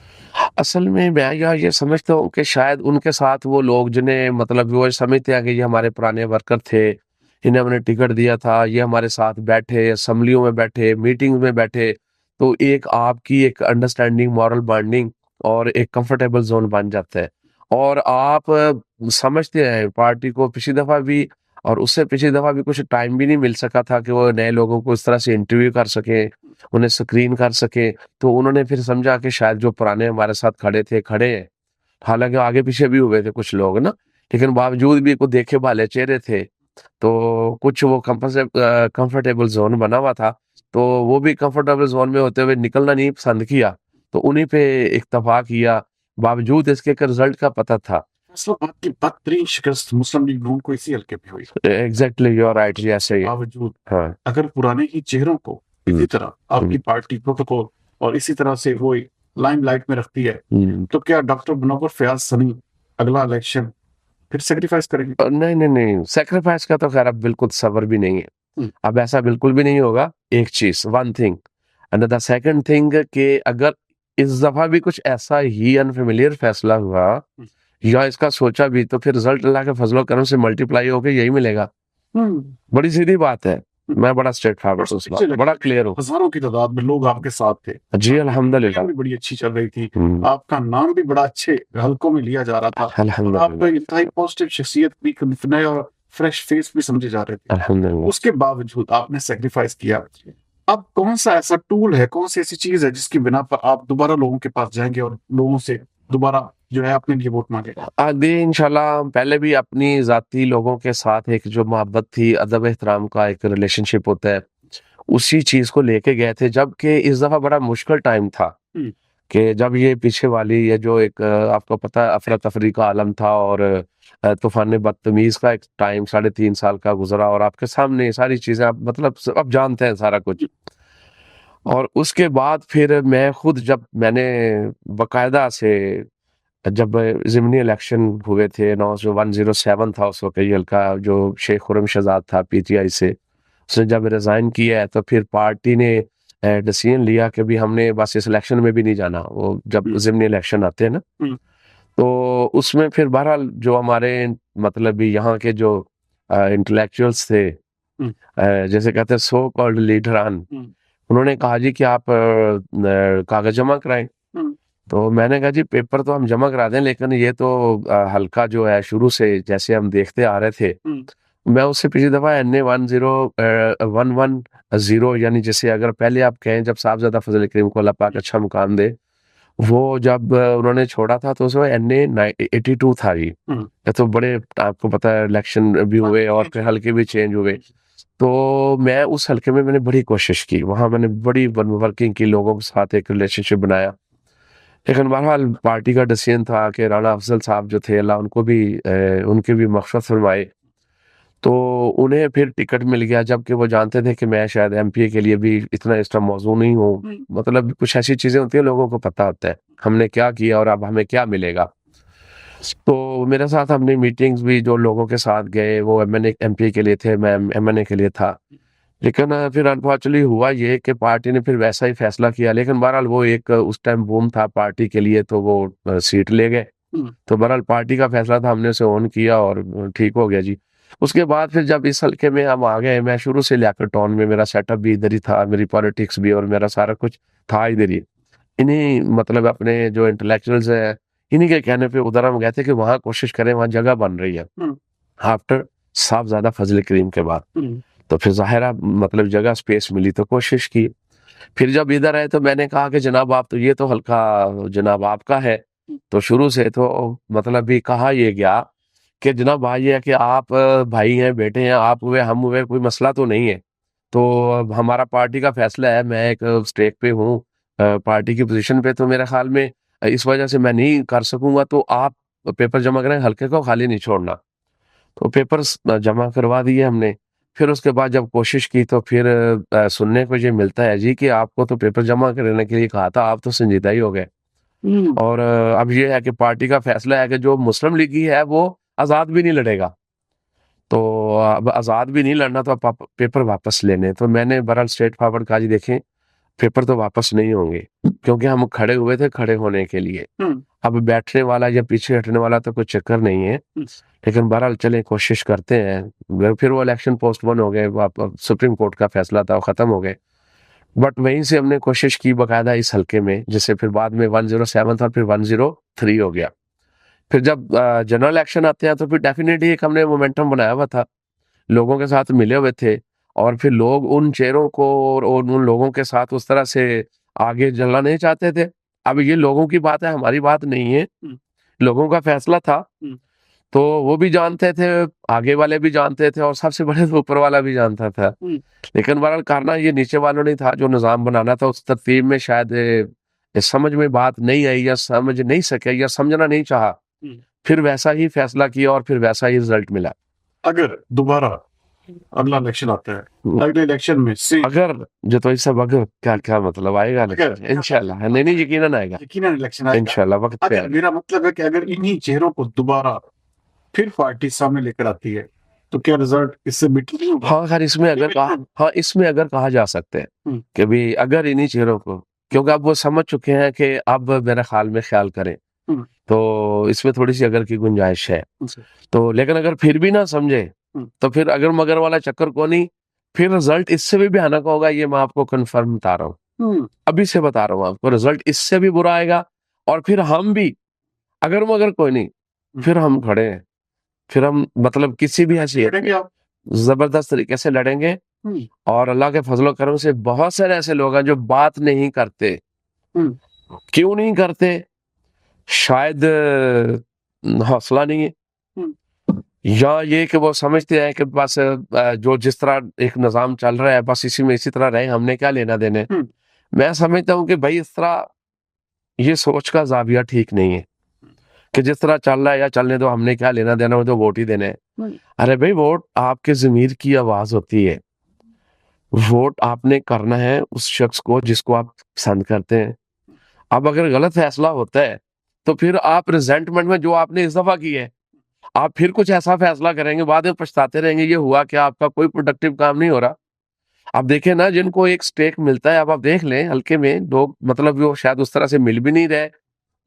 B: असल में मैं ये समझता हूँ कि शायद उनके साथ वो लोग जिन्हें मतलब वो समझते हैं कि ये हमारे पुराने वर्कर थे, इन्हें हमने टिकट दिया था, ये हमारे साथ बैठे, असेंबलियों में बैठे, मीटिंग्स में बैठे, तो एक आपकी एक अंडरस्टैंडिंग, मॉरल बॉन्डिंग और एक कंफर्टेबल ज़ोन बन जाता है। और आप समझते हैं पार्टी को पिछली दफ़ा भी और उससे पिछली दफ़ा भी कुछ टाइम भी नहीं मिल सका था कि वो नए लोगों को इस तरह से इंटरव्यू कर सकें, उन्हें स्क्रीन कर सकें। तो उन्होंने फिर समझा कि शायद जो पुराने हमारे साथ खड़े थे, खड़े हैं। हालाँकि आगे-पीछे भी हुए थे कुछ लोग ना, लेकिन बावजूद भी कुछ देखे भाले चेहरे थे। तो कुछ वो कंफर्टेबल ज़ोन बना हुआ था, तो वो भी कंफर्टेबल ज़ोन में होते हुए निकलना नहीं पसंद किया। तो उन्हीं पे इक्तफ़ा किया, बावजूद इसके कि रिज़ल्ट का पता था।
A: फैसलाबाद की बदतरीन शिकस्त मुस्लिम लीग नून को इसी हल्के पे हुई।
B: एग्ज़ैक्टली यू आर राइट जी, ऐसे ही है।
A: बावजूद
B: हाँ।
A: अगर पुराने ही चेहरों को इसी
B: हुँ,
A: तरह आपकी
B: हुँ,
A: पार्टी प्रोटोकॉल और इसी तरह से वो लाइमलाइट में रखती है,
B: हुँ।
A: तो क्या डॉक्टर मुनव्वर फयाज़ सनी अगला इलेक्शन फिर सैक्रिफाइस करेंगे?
B: नहीं, नहीं, नहीं, सैक्रिफ़ाइस का तो ख़ैर अब बिल्कुल सब्र भी नहीं है।
A: हुँ,
B: अब ऐसा बिल्कुल भी नहीं होगा। एक चीज़, one thing and the second thing कि अगर इस दफ़ा भी कुछ ऐसा ही अनफ़ेमिलियर फ़ैसला हुआ
A: हुँ,
B: या इसका सोचा भी तो फिर रिज़ल्ट अल्लाह के फ़ज़ल-ओ-करम से मल्टीप्लाई होके यही मिलेगा।
A: हुँ,
B: बड़ी सीधी बात है।
A: हुँ।
B: मैं बड़ा स्ट्रेट फॉरवर्ड
A: और
B: हूँ इस
A: पिछले
B: बात में, बड़ा
A: इलेक्शन में
B: क्लियर हूँ।
A: हज़ारों की तादाद में लोग आपके साथ थे।
B: जी,
A: आपकी कैंपेन
B: अल्हम्दुलिल्लाह।
A: भी बड़ी अच्छी चल रही थी।
B: हुँ,
A: आपका नाम भी बड़ा अच्छे हलकों में लिया जा रहा था और आप
B: अल्हम्दुलिल्लाह,
A: इंतहाई पॉजिटिव शख्सियत भी नया फ्रेश फेस भी समझे जा रहे थे।
B: अल्हम्दुलिल्लाह।
A: उसके बावजूद आपने सैक्रिफाइस किया। अब कौन-सा ऐसा टूल है, कौन-सी ऐसी चीज़ है जिसकी बिना पर आप दोबारा लोगों के पास जाएँगे और लोगों से दोबारा जो है अपने लिए वोट माँगेंगे?
B: आगे इंशाल्लाह हम पहले भी अपनी ज़ाती लोगों के साथ एक जो मोहब्बत थी, अदब-एहतराम का एक रिलेशनशिप होता है, उसी चीज़ को लेके गए थे जबकि इस दफ़ा बड़ा मुश्किल टाइम था।
A: हुँ,
B: कि जब ये पीछे वाली ये जो एक आपको पता है अफरा तफरी का आलम था और तूफान बदतमीज का एक टाइम 3.5 साल का गुजरा और आपके सामने ये सारी चीजें आप मतलब अब जानते हैं सारा कुछ। और उसके बाद फिर मैं खुद जब मैंने बकायदा से जब ज़िमनी इलेक्शन हुए थे 107 था उस वक्त, ये हल्का जो शेख खुर्रम शहजाद था पीटीआई से, उसने जब रिजाइन किया है तो फिर पार्टी ने डिसीजन लिया कि भी हमने बस इस इलेक्शन में भी नहीं जाना। वो जब ज़िमनी इलेक्शन आते हैं ना, तो उसमें फिर बहरहाल जो हमारे मतलब भी यहाँ के जो इंटेलेक्चुअल्स थे, जैसे कहते हैं सो कॉल्ड लीडरान, उन्होंने कहा जी कि आप कागज जमा कराएं। तो मैंने कहा जी पेपर तो हम जमा करा दें, लेकिन ये तो हल्का जो है शुरू से जैसे हम देखते आ रहे थे, मैं उससे पिछली दफा NA 10 110 यानी जैसे अगर पहले आप कहें जब साहबजादा फजल करीम को अल्लाह पाक अच्छा मुकाम दे, वो जब उन्होंने छोड़ा था तो उसमें NA 82 था जी। ये तो बड़े आपको पता है इलेक्शन भी हुए और फिर हल्के भी चेंज हुए। तो मैं उस हल्के में मैंने बड़ी कोशिश की, वहां मैंने बड़ी वर्किंग की, लोगों के साथ एक रिलेशनशिप बनाया। लेकिन बहरहाल पार्टी का डिसीजन था कि राणा अफजल साहब जो थे अल्लाह उनको भी उनके भी मक़फ़िरत फरमाए, तो उन्हें फिर टिकट मिल गया, जबकि वो जानते थे कि मैं शायद एमपीए के लिए भी इतना एक्स्ट्रा मौजू नहीं हूँ। मतलब कुछ ऐसी चीजें होती हैं लोगों को पता होता है हमने क्या किया और अब हमें क्या मिलेगा। तो मेरे साथ हमने मीटिंग्स भी जो लोगों के साथ गए, वो एमएनए एमपी के लिए थे, मैं एमएनए के लिए था। लेकिन फिर अनफॉर्चुनेटली हुआ ये कि पार्टी ने फिर वैसा ही फैसला किया। लेकिन बहरहाल वो एक उस टाइम बूम था पार्टी के लिए, तो वो सीट ले गए। तो बहरहाल पार्टी का फैसला था, हमने उसे ऑन किया और ठीक हो गया जी। उसके बाद फिर जब इस हल्के में हम आ गए, मैं शुरू से लियाकत टाउन में, मेरा सेटअप भी इधर ही था, मेरी पॉलिटिक्स भी और मेरा सारा कुछ था इधर ही। इन्हीं मतलब अपने जो इंटेलेक्चुअल्स है, इन्हीं के कहने पे उधर हम गए थे कि वहां कोशिश करें, वहां जगह बन रही है आफ्टर साहबजादा फजल करीम के बाद। तो फिर जाहिर मतलब जगह स्पेस मिली तो कोशिश की। फिर जब इधर आए तो मैंने कहा कि जनाब आप तो ये तो हल्का जनाब आपका है। तो शुरू से तो मतलब भी कहा ये गया कि जनाब भाई है कि आप भाई हैं, बेटे हैं, आप हुए हम हुए, कोई मसला तो नहीं है। तो अब हमारा पार्टी का फैसला है, मैं एक स्टेक पे हूँ, पार्टी की पोजीशन पे, तो मेरे ख्याल में इस वजह से मैं नहीं कर सकूंगा, तो आप पेपर जमा करें, हल्के को खाली नहीं छोड़ना। तो पेपर्स जमा करवा दिए हमने। फिर उसके बाद जब कोशिश की तो फिर सुनने को ये मिलता है जी कि आपको तो पेपर जमा करने के लिए कहा था, आप तो संजीदा ही हो गए। और अब ये है कि पार्टी का फैसला है कि जो मुस्लिम लीगी है वो आज़ाद भी नहीं लड़ेगा। तो अब आज़ाद भी नहीं लड़ना तो आप पेपर वापस लेने। तो मैंने बहरहाल स्ट्रेट फॉरवर्ड कहा जी देखें पेपर तो वापस नहीं होंगे, क्योंकि हम खड़े हुए थे खड़े होने के लिए। अब बैठने वाला या पीछे हटने वाला तो कोई चक्कर नहीं है। लेकिन बहरहाल चलें कोशिश करते हैं। फिर वो इलेक्शन पोस्टपोन हो गए, सुप्रीम कोर्ट का फैसला था, वो खत्म हो गए। बट वहीं से हमने कोशिश की बकायदा इस हल्के में, जिससे फिर बाद में 107 था, फिर 103 हो गया। फिर जब जनरल इलेक्शन आते हैं तो फिर डेफिनेटली एक हमने मोमेंटम बनाया हुआ था, लोगों के साथ मिले हुए थे, और फिर लोग उन चेहरों को और उन लोगों के साथ उस तरह से आगे चलना नहीं चाहते थे। अब ये लोगों की बात है, हमारी बात नहीं है, लोगों का फैसला था। तो वो भी जानते थे, आगे वाले भी जानते थे, और सबसे बड़े तो ऊपर वाला भी जानता था। लेकिन बहरहाल करना ये नीचे वालों ने था, जो निज़ाम बनाना था उस तरतीब में शायद समझ में बात नहीं आई, या समझ नहीं सके, या समझना नहीं चाहा। फिर वैसा ही फैसला किया और फिर वैसा ही रिजल्ट मिला।
A: अगर दोबारा अगला इलेक्शन आता है, अगले इलेक्शन में से
B: अगर जो तो सब अगर क्या क्या मतलब आएगा
A: अगर
B: इंशाल्लाह, नहीं यकीनन आएगा,
A: यकीनन इलेक्शन आएगा
B: इंशाल्लाह वक्त पे
A: अगर
B: आएगा।
A: मेरा मतलब है कि अगर इन्हीं चेहरों को दोबारा फिर पार्टी सामने लेकर आती है तो क्या रिजल्ट इससे बेटर नहीं होगा?
B: हाँ खैर इसमें अगर कहा, हाँ इसमें अगर कहा जा सकते हैं कि भी अगर इन्हीं चेहरों को, क्योंकि अब वो समझ चुके हैं कि अब मेरे ख्याल में ख्याल करें, तो इसमें थोड़ी सी अगर की गुंजाइश है। तो लेकिन अगर फिर भी ना समझे तो फिर अगर मगर वाला चक्कर को नहीं, फिर रिजल्ट इससे भी भयानक होगा, ये मैं आपको कंफर्म बता रहा हूँ, अभी से बता रहा हूँ आपको, रिजल्ट इससे भी बुरा आएगा। और फिर हम भी अगर मगर कोई नहीं, फिर हम खड़े हैं, फिर हम मतलब किसी भी हैसियत जबरदस्त तरीके से लड़ेंगे। और अल्लाह के फजलो करम से बहुत सारे ऐसे लोग हैं जो बात नहीं करते। क्यों नहीं करते? शायद हौसला नहीं है, या ये कि वो समझते हैं कि बस जो जिस तरह एक निज़ाम चल रहा है बस इसी में इसी तरह रहे, हमने क्या लेना देने। मैं समझता हूँ कि भाई इस तरह ये सोच का ज़ाविया ठीक नहीं है कि जिस तरह चल रहा है या चलने दो, हमने क्या लेना देना, वो तो वोट ही देने हैं। अरे भाई, वोट आपके ज़मीर की आवाज़ होती है। वोट आपने करना है उस शख्स को जिसको आप पसंद करते हैं। अब अगर गलत फैसला होता है तो फिर आप रिजेंटमेंट में जो आपने इस दफा की है, आप फिर कुछ ऐसा फैसला करेंगे, बाद में पछताते रहेंगे, ये हुआ क्या, आपका कोई प्रोडक्टिव काम नहीं हो रहा। आप देखें ना, जिनको एक स्टेक मिलता है, अब आप देख लें हल्के में लोग, मतलब वो शायद उस तरह से मिल भी नहीं रहे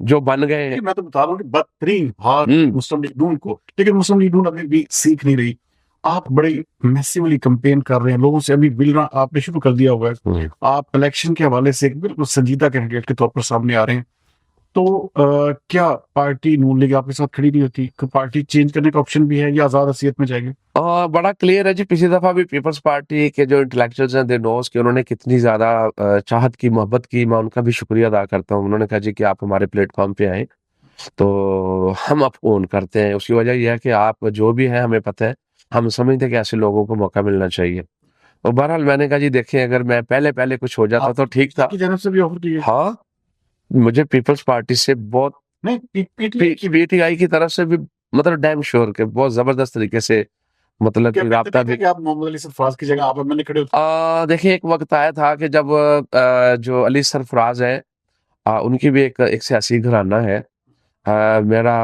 B: जो बन गए हैं।
A: मैं तो बता रहा हूँ कि बदतरीन हार
B: हम्म
A: मुस्लिम लीग नून को, लेकिन मुस्लिम लीग नून अभी भी सीख नहीं रही। आप बड़े मैसिवली कंपेन कर रहे हैं, लोगों से अभी मिलना आपने शुरू कर दिया हुआ है।
B: हम्म।
A: आप इलेक्शन के हवाले से एक बिल्कुल संजीदा कैंडिडेट के तौर पर सामने आ रहे हैं। तो क्या पार्टी नून लीग आपके साथ खड़ी नहीं होती? पार्टी चेंज करने का ऑप्शन भी है या आजाद हसीयत में जाएंगे?
B: बड़ा क्लियर है जी, पिछली दफा भी पीपल्स पार्टी के जो इंटेलेक्चुअल्स हैं, दे नोस कि उन्होंने कितनी ज्यादा चाहत की, मोहब्बत की। मैं उनका भी शुक्रिया अदा करता हूँ। उन्होंने कहा जी कि आप हमारे प्लेटफॉर्म पे आए तो हम आपको ऑन करते हैं। उसकी वजह यह है कि आप जो भी है हमें पता है, हम समझते हैं कि ऐसे लोगों को मौका मिलना चाहिए। और बहरहाल मैंने कहा जी देखिए, अगर मैं पहले पहले कुछ हो जाता तो ठीक था।
A: आपकी जानब से भी ऑफर की है?
B: हाँ, मुझे पीपल्स पार्टी से बहुत,
A: नहीं, पीटीआई
B: पीटीआई की तरफ से भी, मतलब डैम श्योर के बहुत जबरदस्त तरीके से, मतलब कि राब्ता भी।
A: कि आप मोहम्मद अली सरफराज की जगह आप मैंने खड़े होते?
B: देखिए, एक वक्त आया था कि जब जो अली सरफराज है, उनकी भी एक सियासी घराना है। मेरा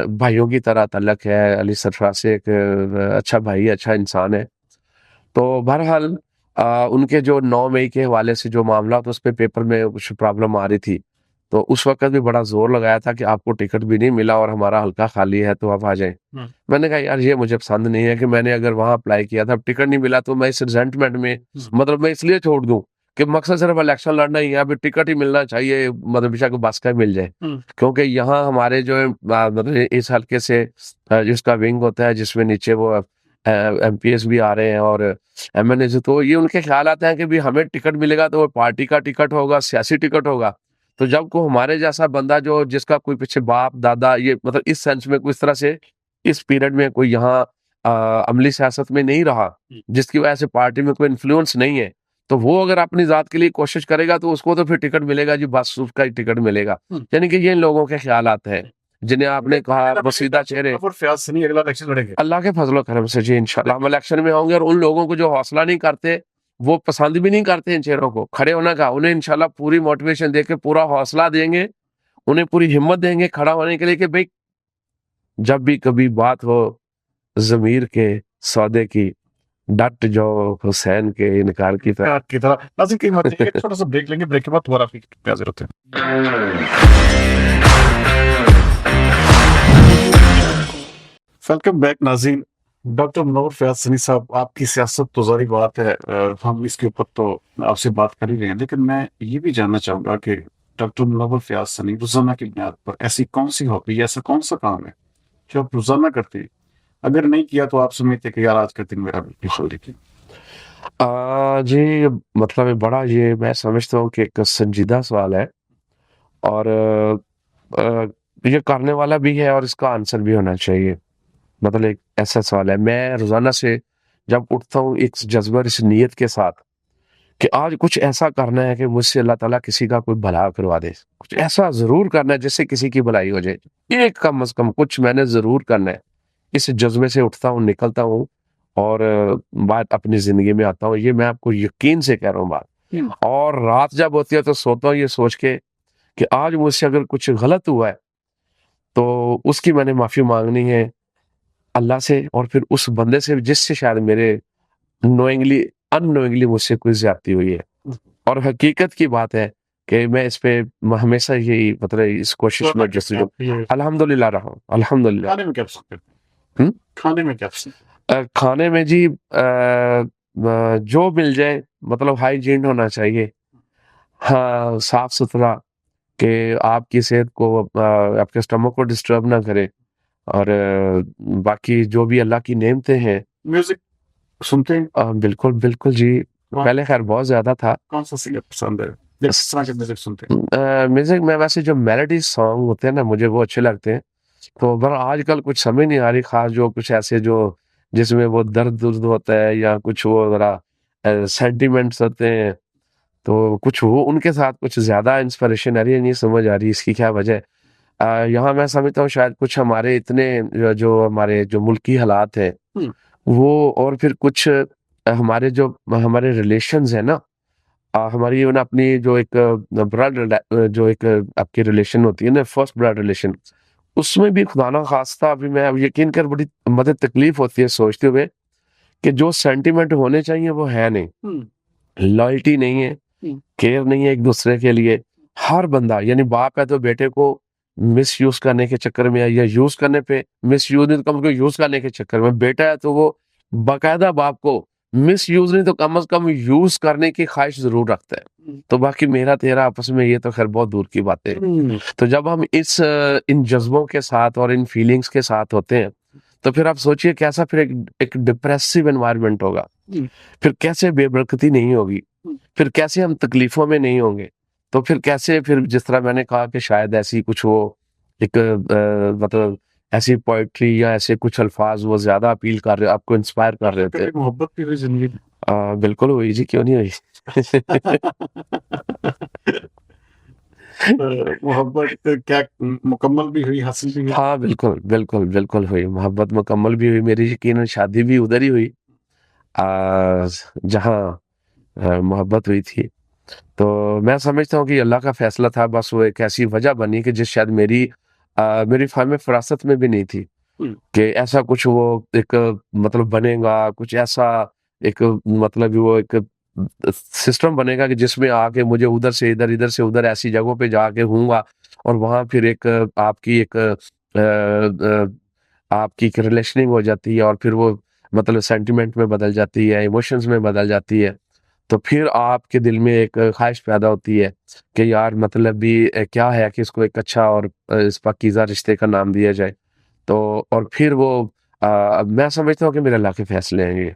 B: भाइयों की तरह ताल्लुक है अली सरफराज से। एक अच्छा भाई है, अच्छा इंसान है। तो बहरहाल उनके जो 9 मई के हवाले से जो मामला था, उस पे पेपर में कुछ प्रॉब्लम आ रही थी। तो उस वक्त भी बड़ा जोर लगाया था कि आपको टिकट भी नहीं मिला और हमारा हल्का खाली है, तो आप आ जाएं। मैंने कहा यार, ये मुझे पसंद नहीं है कि मैंने अगर वहां अप्लाई किया था, अब टिकट नहीं मिला, तो मैं इस रिजेंटमेंट में, मतलब मैं इसलिए छोड़ दूं कि मकसद सिर्फ इलेक्शन लड़ना ही है, अभी टिकट ही मिलना चाहिए, मतलब बेशक बस का मिल जाए। क्योंकि यहाँ हमारे जो है, मतलब इस हल्के से जिसका विंग होता है, जिसमें नीचे वो एमपीएस भी आ रहे हैं और एमएनए से, तो ये उनके ख्याल आते हैं कि भी हमें टिकट मिलेगा तो वो पार्टी का टिकट होगा, सियासी टिकट होगा। तो जब को हमारे जैसा बंदा जो, जिसका कोई पीछे बाप दादा, ये मतलब इस सेंस में कोई इस तरह से इस पीरियड में कोई यहाँ अमली सियासत में नहीं रहा, जिसकी वजह से पार्टी में कोई इन्फ्लुएंस नहीं है, तो वो अगर अपनी जात के लिए कोशिश करेगा तो उसको तो फिर टिकट मिलेगा जी, बस उसका ही टिकट मिलेगा। यानी कि ये इन लोगों के ख्याल आते हैं जिन्हें आपने कहा बसीदा चेहरे।
A: फयाज सनी अगला इलेक्शन लड़ेंगे?
B: अल्लाह के फजलो करम से जी इंशाल्लाह हम इलेक्शन में होंगे। और उन लोगों को जो हौसला नहीं करते, वो पसंद भी नहीं करते इन चेहरों को खड़े होने का, उन्हें इंशाल्लाह पूरी मोटिवेशन देके पूरा हौसला देंगे, उन्हें पूरी हिम्मत देंगे खड़ा होने के लिए कि भाई, जब भी कभी बात हो जमीर के सौदे की, डट जाओ हुसैन के इनकार की तरह।
A: की तरह नाज़िम, कई बात है, एक छोटा सा ब्रेक लेंगे, ब्रेक के बाद दोबारा आपकी हाजिर होते हैं। वेलकम बैक नाज़रीन। डॉक्टर मुनव्वर फयाज सनी साहब, आपकी सियासत तो जारी बात है, हम इसके ऊपर तो आपसे बात कर ही रहे हैं, लेकिन मैं ये भी जानना चाहूंगा कि डॉक्टर मुनव्वर फयाज सनी रोजाना की बुनियाद पर ऐसी कौन सी हॉबी, ऐसा कौन सा काम है जो आप रोजाना करते हैं? अगर नहीं किया तो आप समझते कि यार आज का दिन मेरा बिल्कुल खाली थी।
B: जी, मतलब ये बड़ा, ये मैं समझता हूँ कि एक संजीदा सवाल है। और ये करने वाला भी है और इसका आंसर भी होना चाहिए। मतलब एक ऐसा सवाल है, मैं रोजाना से जब उठता हूँ एक जज्बा, इस नीयत के साथ कि आज कुछ ऐसा करना है कि मुझसे अल्लाह ताला किसी का कोई भला करवा दे, कुछ ऐसा जरूर करना है जिससे किसी की भलाई हो जाए, एक कम से कम कुछ मैंने जरूर करना है। इस जज्बे से उठता हूँ, निकलता हूँ और बात अपनी जिंदगी में आता हूँ। ये मैं आपको यकीन से कह रहा हूँ बात। और रात जब होती है तो सोता हूँ ये सोच के कि आज मुझसे अगर कुछ गलत हुआ है तो उसकी मैंने माफी मांगनी है अल्लाह से, और फिर उस बंदे से जिससे शायद मेरे नोइंगली अननोइंगली मुझसे कोई ज्यादती हुई है। और हकीकत की बात है कि मैं इस पे हमेशा यही, मतलब इस कोशिश में जस्तजू अल्हम्दुलिल्लाह रहा हूँ, अल्हम्दुलिल्लाह।
A: खाने में क्या पसंद करते हैं?
B: हम्म?
A: खाने में क्या पसंद?
B: खाने में जी जो मिल जाए, मतलब हाइजीन होना चाहिए। हाँ, साफ सुथरा, कि आपकी सेहत को, आपके स्टमक को डिस्टर्ब ना करे। और बाकी जो भी अल्लाह की नेमतें हैं।
A: म्यूजिक सुनते हैं?
B: बिल्कुल बिल्कुल जी, पहले खैर बहुत ज्यादा था।
A: कौन सा सिंगर पसंद है? किस तरह के म्यूजिक सुनते हैं?
B: म्यूजिक में वैसे जो मेलोडी सॉन्ग होते हैं ना, मुझे वो अच्छे लगते हैं। तो पर आजकल कुछ समझ नहीं आ रही, खास जो कुछ ऐसे जो जिसमें वो दर्द दुर्द होता है या कुछ वो जरा सेंटिमेंट्स होते हैं, तो कुछ वो उनके साथ कुछ ज़्यादा इंस्पिरेशन आ रही है, नहीं समझ आ रही इसकी क्या वजह है। यहाँ मैं समझता हूँ शायद कुछ हमारे इतने जो हमारे जो मुल्की हालात हैं,
A: हुँ।
B: वो और फिर कुछ हमारे जो हमारे रिलेशंस हैं ना, हमारी इवन अपनी जो एक जो एक आपकी रिलेशन होती है ना, फर्स्ट ब्लड रिलेशन, उसमें भी खुदा ना खास्ता अभी मैं अब यकीन कर बड़ी मतलब तकलीफ होती है सोचते हुए कि जो सेंटिमेंट होने चाहिए वो है नहीं,
A: हुँ।
B: लॉयल्टी नहीं है,
A: हुँ।
B: केयर नहीं है एक दूसरे के लिए। हर बंदा यानी बाप है तो बेटे को मिस यूज करने के चक्कर में या यूज करने पे मिस यूज नहीं तो कम से कम यूज करने के चक्कर में, बेटा है तो वो बाकायदा बाप को मिस यूज नहीं तो कम से कम यूज करने की ख्वाहिश जरूर रखता है।
A: हुँ।
B: तो बाकी मेरा तेरा आपस में ये तो खैर बहुत दूर की बात है।
A: हुँ।
B: तो जब हम इन जज्बों के साथ और इन फीलिंग्स के साथ होते हैं, तो फिर आप सोचिए कैसा फिर एक डिप्रेसिव एनवायरनमेंट होगा,
A: हुँ।
B: फिर कैसे बेबरकती नहीं होगी,
A: हुँ।
B: फिर कैसे हम तकलीफों में नहीं होंगे, तो फिर कैसे फिर जिस तरह मैंने कहा कि शायद ऐसी कुछ वो एक मतलब ऐसी पोएट्री या ऐसे कुछ अल्फाज वो ज़्यादा अपील कर रहे आपको इंस्पायर कर रहे थे।
A: कभी मोहब्बत भी हुई ज़िंदगी में?
B: बिल्कुल हुई जी, क्यों नहीं हुई?
A: मोहब्बत क्या मुकम्मल भी हुई, हासिल भी हुई?
B: हाँ, बिल्कुल, बिल्कुल, बिल्कुल हुई। मोहब्बत मुकम्मल भी हुई मेरी, यकीनन शादी भी उधर ही हुई जहाँ मोहब्बत हुई थी। तो मैं समझता हूँ कि अल्लाह का फ़ैसला था, बस वो एक ऐसी वजह बनी कि जिस शायद मेरी फ़हम फ़िरासत में भी नहीं थी
A: हुँ।
B: कि ऐसा कुछ वो एक मतलब बनेगा, कुछ ऐसा एक मतलब वो एक सिस्टम बनेगा कि जिसमें आके मुझे उधर से इधर, इधर से उधर ऐसी जगहों पे जाके होऊँगा और वहाँ फिर एक आपकी एक आपकी एक रिलेशनिंग हो जाती है और फिर वो मतलब सेंटिमेंट में बदल जाती है, इमोशंस में बदल जाती है। तो फिर आपके दिल में एक ख़्वाहिश पैदा होती है कि यार मतलब भी क्या है कि इसको एक अच्छा और इस पाकीज़ा रिश्ते का नाम दिया जाए। तो और फिर वो मैं समझता हूँ कि मेरे अल्लाह के फ़ैसले हैं ये,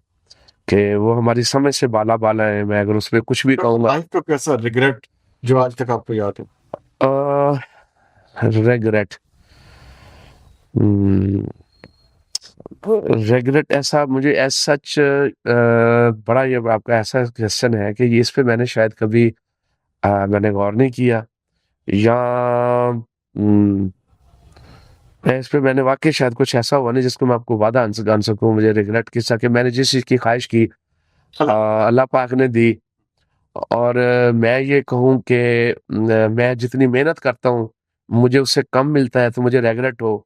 B: कि वो हमारी समझ से बाला-बाला हैं, मैं अगर उसपे कुछ भी कहूँगा
A: लाइफ का कैसा रिग्रेट जो आज तक आपको याद है?
B: अ, रिग्रेट हुँ, रिग्रेट ऐसा मुझे एज़ सच बड़ा ये आपका ऐसा क्वेश्चन है कि ये इस पे मैंने शायद कभी मैंने गौर नहीं किया या उम, इस पे मैंने वाक़ई शायद कुछ ऐसा हुआ नहीं जिसको मैं आपको वादा जान सकूँ मुझे रिग्रेट किस्सा कि मैंने जिस चीज़ की ख़्वाहिश की अल्लाह पाक ने दी और मैं ये कहूँ कि मैं जितनी मेहनत करता हूँ, मुझे उससे कम मिलता है तो मुझे रिग्रेट हो,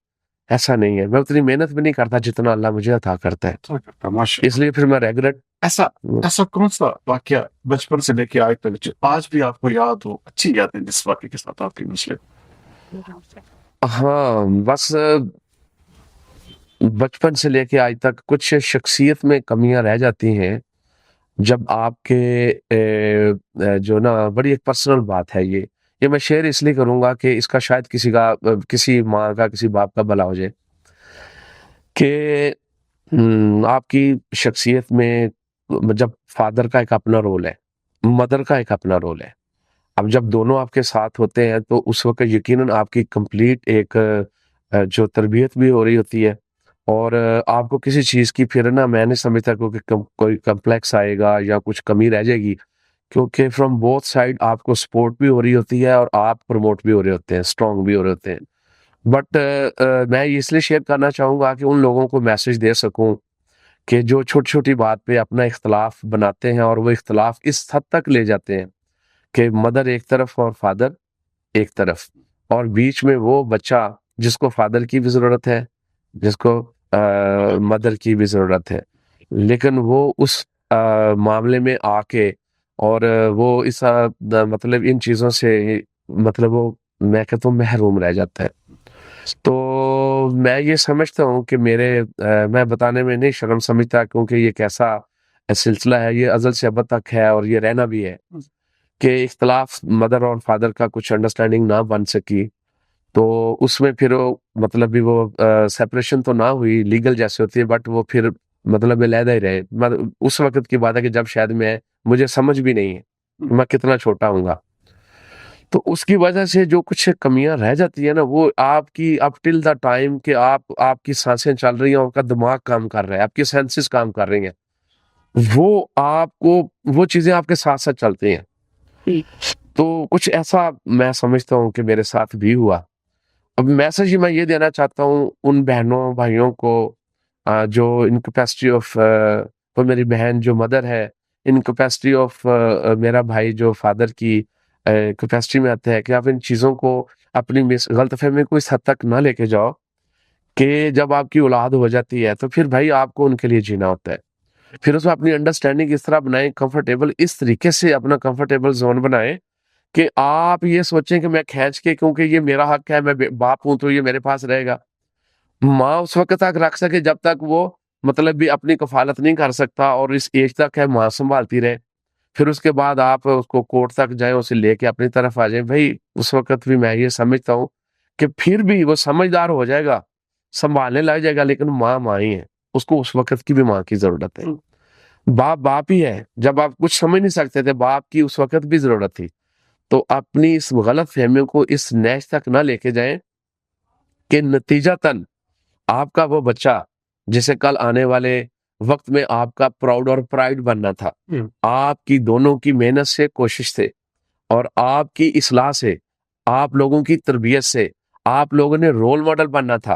B: ऐसा नहीं है। मैं उतनी मेहनत भी नहीं करता जितना अल्लाह मुझे अता करता है।
A: अच्छा करता, माशाल्लाह।
B: इसलिए फिर मैं रिग्रेट
A: ऐसा ऐसा कौन-सा वाक़या बचपन से लेके आज तक जो आज भी आपको याद हो, अच्छी यादें जिस वाक़ये के साथ आपकी मुझसे?
B: हाँ, बस बचपन से लेके आज तक कुछ शख्सियत में कमियाँ रह जाती हैं, जब आपके जो ना बड़ी एक पर्सनल बात है ये। ये मैं शेयर इसलिए करूँगा कि इसका शायद किसी माँ का, किसी बाप का भला हो जाए कि आपकी शख्सियत में जब फादर का एक अपना रोल है, मदर का एक अपना रोल है। अब जब दोनों आपके साथ होते हैं तो उस वक़्त यकीनन आपकी कंप्लीट एक जो तरबियत भी हो रही होती है और आपको किसी चीज़ की फिर ना मैं नहीं समझता कोई कॉम्प्लेक्स आएगा या कुछ कमी रह जाएगी क्योंकि फ्रॉम बोथ साइड आपको सपोर्ट भी हो रही होती है और आप प्रमोट भी हो रहे होते हैं, स्ट्रॉन्ग भी हो रहे होते हैं। बट मैं ये इसलिए शेयर करना चाहूँगा कि उन लोगों को मैसेज दे सकूँ कि जो छोटी-छोटी बात पे अपना इख्तिलाफ बनाते हैं और वो इख्तिलाफ इस हद तक ले जाते हैं कि मदर एक तरफ और फादर एक तरफ और बीच में वो बच्चा जिसको फादर की भी ज़रूरत है, जिसको मदर की भी ज़रूरत है। लेकिन वो उस मामले में आके और वो मतलब इन चीज़ों से मतलब वो मैं कहता हूँ महरूम रह जाता है। तो मैं ये समझता हूँ कि मैं बताने में नहीं शर्म समझता क्योंकि ये एक ऐसा सिलसिला है, ये अज़ल से अबद तक है और ये रहना भी है कि इख्तिलाफ़ मदर और फादर का कुछ अंडरस्टैंडिंग ना बन सकी, तो उसमें फिर वो मतलब भी वो सेपरेशन तो ना हुई, लीगल जैसे होती है बट वो फिर मतलब अलहदा ही रहे। उस वक़्त की बात है कि जब शायद मुझे समझ भी नहीं है,
A: हुँ।
B: कि मैं कितना छोटा हूँगा। तो उसकी वजह से जो कुछ कमियाँ रह जाती है ना, वो आपकी अप टिल द टाइम कि आपकी साँसें चल रही हैं, आपका दिमाग काम कर रहा है, आपकी सेंसेस काम कर रही हैं। वो चीज़ें आपके साथ-साथ चलती हैं। तो कुछ ऐसा मैं समझता हूँ कि मेरे साथ भी हुआ। अब मैसेज मैं ये देना चाहता हूँ उन बहनों भाइयों को जो इन कैपेसिटी ऑफ वो मेरी बहन जो मदर है, इन कैपेसिटी ऑफ मेरा भाई जो फादर की कैपेसिटी में आता है कि आप इन चीज़ों को अपनी गलतफहमी को इस हद तक ना लेके जाओ कि जब आपकी औलाद हो जाती है तो फिर भाई आपको उनके लिए जीना होता है। फिर उसमें अपनी अंडरस्टैंडिंग इस तरह बनाएँ, कंफर्टेबल इस तरीके से अपना कंफर्टेबल ज़ोन बनाएँ कि आप ये सोचें कि मैं खींच के, क्योंकि ये मेरा हक है, मैं बाप हूँ तो ये मेरे पास रहेगा। माँ उस वक़्त तक रख सके जब तक वो मतलब भी अपनी कफ़ालत नहीं कर सकता और इस एज तक है माँ सँभालती रहे। फिर उसके बाद आप उसको कोर्ट तक जाएँ, उसे लेके अपनी तरफ आ जाएँ। भई उस वक़्त भी मैं ये समझता हूँ कि फिर भी वो समझदार हो जाएगा, सँभालने लग जाएगा, लेकिन माँ, माँ ही है। उसको उस वक़्त की भी माँ की ज़रूरत है। बाप, बाप ही है। जब आप कुछ समझ नहीं सकते थे, बाप की उस वक़्त भी ज़रूरत थी। तो अपनी इस गलतफ़हमियों को इस नैश तक ना लेके जाएँ कि नतीजतन आपका वो बच्चा जिसे कल आने वाले वक़्त में आपका प्राउड और प्राइड बनना था, आपकी दोनों की मेहनत से, कोशिश से और आपकी इस्लाह से, आप लोगों की तरबियत से, आप लोगों ने रोल मॉडल बनना था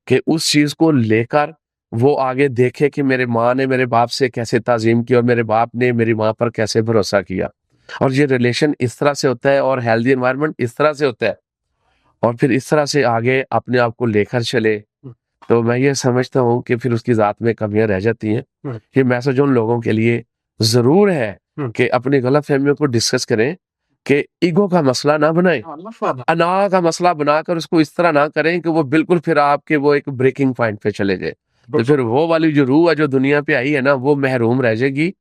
B: कि उस चीज़ को लेकर वो आगे देखे कि मेरे माँ ने मेरे बाप से कैसे ताज़ीम की और मेरे बाप ने मेरी माँ पर कैसे भरोसा किया। और ये रिलेशन इस तरह से होता है और हेल्दी एनवायरनमेंट इस तरह से होता है और फिर इस तरह से आगे अपने आप को लेकर चले, तो मैं ये समझता हूँ कि फिर उसकी ज़ात में कमियाँ रह जाती हैं। ये मैसेज उन लोगों के लिए ज़रूर है कि अपनी गलतफ़हमियों को डिस्कस करें कि ईगो का मसला ना बनाएँ। अना का मसला बनाकर उसको इस तरह ना करें कि वो बिल्कुल फिर आपके वो एक ब्रेकिंग पॉइंट पे चले जाए। तो फिर वो वाली जो रूह है जो दुनिया पे आई है ना, वो महरूम रह जाएगी।